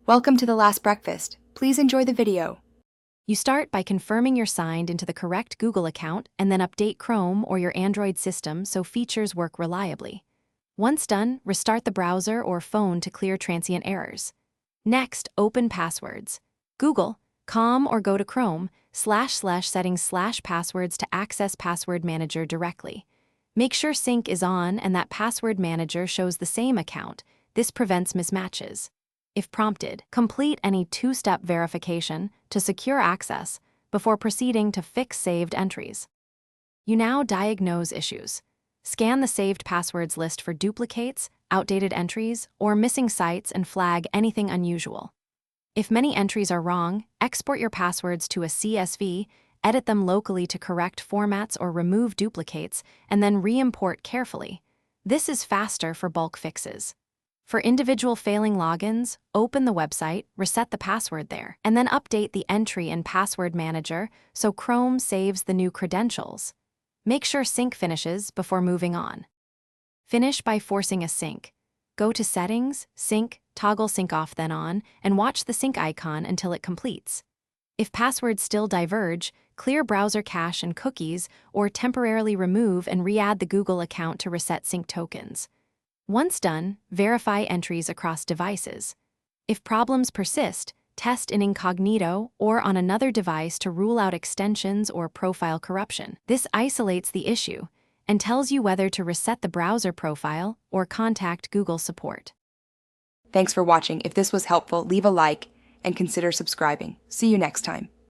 Welcome to the last breakfast. Please enjoy the video. You start by confirming you're signed into the correct Google account and then update Chrome or your Android system so features work reliably. Once done, restart the browser or phone to clear transient errors. Next, open passwords. Google, com or go to Chrome, //settings/passwords to access Password Manager directly. Make sure sync is on and that Password Manager shows the same account. This prevents mismatches. If prompted, complete any two-step verification to secure access before proceeding to fix saved entries. You now diagnose issues. Scan the saved passwords list for duplicates, outdated entries, or missing sites and flag anything unusual. If many entries are wrong, export your passwords to a CSV, edit them locally to correct formats or remove duplicates, and then re-import carefully. This is faster for bulk fixes. For individual failing logins, open the website, reset the password there, and then update the entry in Password Manager so Chrome saves the new credentials. Make sure sync finishes before moving on. Finish by forcing a sync. Go to Settings, Sync, toggle Sync off then on, and watch the sync icon until it completes. If passwords still diverge, clear browser cache and cookies, or temporarily remove and re-add the Google account to reset sync tokens. Once done, verify entries across devices. If problems persist, test in incognito or on another device to rule out extensions or profile corruption. This isolates the issue and tells you whether to reset the browser profile or contact Google support. Thanks for watching. If this was helpful, leave a like and consider subscribing. See you next time.